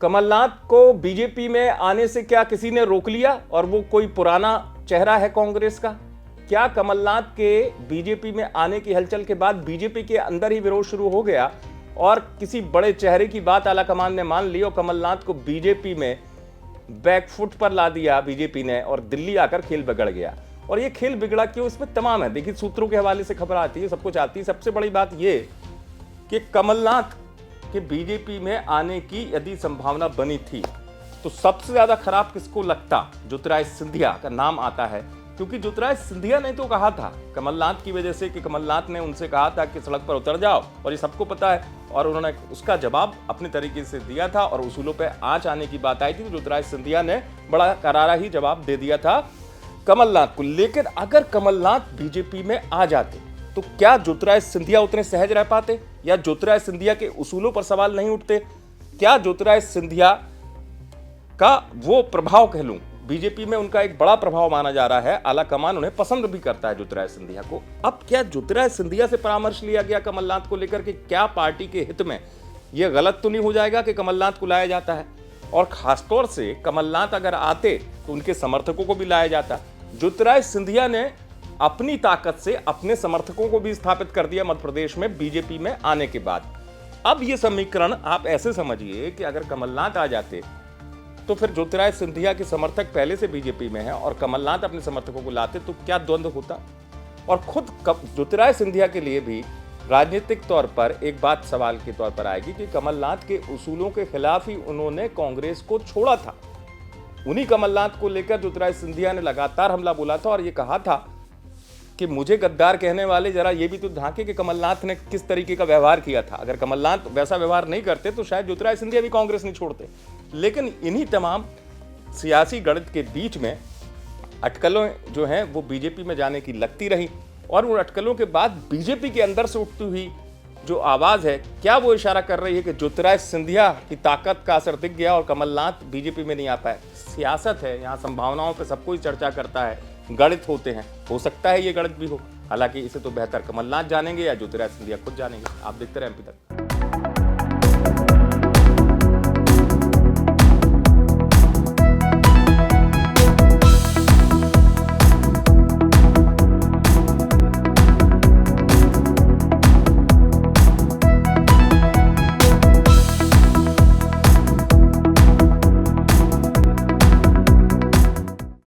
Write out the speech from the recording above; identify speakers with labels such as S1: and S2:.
S1: कमलनाथ को बीजेपी में आने से क्या किसी ने रोक लिया और वो कोई पुराना चेहरा है कांग्रेस का? क्या कमलनाथ के बीजेपी में आने की हलचल के बाद बीजेपी के अंदर ही विरोध शुरू हो गया और किसी बड़े चेहरे की बात आलाकमान ने मान ली और कमलनाथ को बीजेपी में बैकफुट पर ला दिया बीजेपी ने और दिल्ली आकर खेल बिगड़ गया? और ये खेल बिगड़ा क्यों, इसमें तमाम है। देखिए, सूत्रों के हवाले से खबर आती है, सब कुछ आती है। सबसे बड़ी बात ये कि कमलनाथ के बीजेपी में आने की यदि संभावना बनी थी तो सबसे ज्यादा खराब किसको लगता? ज्योतिरादित्य सिंधिया का नाम आता है, क्योंकि ज्योतिरादित्य सिंधिया ने तो कहा था कमलनाथ की वजह से कि कमलनाथ ने उनसे कहा था कि सड़क पर उतर जाओ, और ये सबको पता है, और उन्होंने उसका जवाब अपने तरीके से दिया था और उसूलों पे आंच आने की बात आई थी तो ज्योतिरादित्य सिंधिया ने बड़ा करारा ही जवाब दे दिया था कमलनाथ को। लेकिन अगर कमलनाथ बीजेपी में आ जाते तो क्या ज्योतिरादित्य सिंधिया उतने सहज रह पाते या ज्योतिरादित्य सिंधिया के उसूलों पर सवाल नहीं उठते? क्या ज्योतिरादित्य सिंधिया का वो प्रभाव कह लूं, बीजेपी में उनका एक बड़ा प्रभाव माना जा रहा है, आलाकमान उन्हें पसंद भी करता है ज्योतिरादित्य सिंधिया को। अब क्या ज्योतिरादित्य सिंधिया से परामर्श लिया गया कमलनाथ को लेकर कि क्या पार्टी के हित में यह गलत तो नहीं हो जाएगा कि कमलनाथ को लाया जाता है? और खासतौर से कमलनाथ अगर आते तो उनके समर्थकों को भी लाया जाता। ज्योतिरादित्य सिंधिया ने अपनी ताकत से अपने समर्थकों को भी स्थापित कर दिया मध्य प्रदेश में बीजेपी में आने के बाद। अब यह समीकरण आप ऐसे समझिए कि अगर कमलनाथ आ जाते तो फिर ज्योतिरादित्य सिंधिया के समर्थक पहले से बीजेपी में हैं और कमलनाथ अपने समर्थकों को लाते तो क्या द्वंद्व होता? और खुद ज्योतिरादित्य सिंधिया के लिए भी राजनीतिक तौर पर एक बात सवाल के तौर पर आएगी कि कमलनाथ के उसूलों के खिलाफ ही उन्होंने कांग्रेस को छोड़ा था। उन्हीं कमलनाथ को लेकर ज्योतिरादित्य सिंधिया ने लगातार हमला बोला था और ये कहा था कि मुझे गद्दार कहने वाले जरा ये भी तो झांके कि कमलनाथ ने किस तरीके का व्यवहार किया था। अगर कमलनाथ वैसा व्यवहार नहीं करते तो शायद ज्योतिरादित्य सिंधिया भी कांग्रेस नहीं छोड़ते। लेकिन इन्हीं तमाम सियासी गणित के बीच में अटकलों जो हैं वो बीजेपी में जाने की लगती रही और उन अटकलों के बाद बीजेपी के अंदर से उठती हुई जो आवाज है, क्या वो इशारा कर रही है कि ज्योतिरादित्य सिंधिया की ताकत का असर दिख गया और कमलनाथ बीजेपी में नहीं आ पाए? सियासत है, यहाँ संभावनाओं पे सब कोई चर्चा करता है, गणित होते हैं, हो सकता है ये गणित भी हो। हालांकि इसे तो बेहतर कमलनाथ जानेंगे या ज्योतिरादित्य सिंधिया खुद जानेंगे। आप देखते रहे एमपी तक।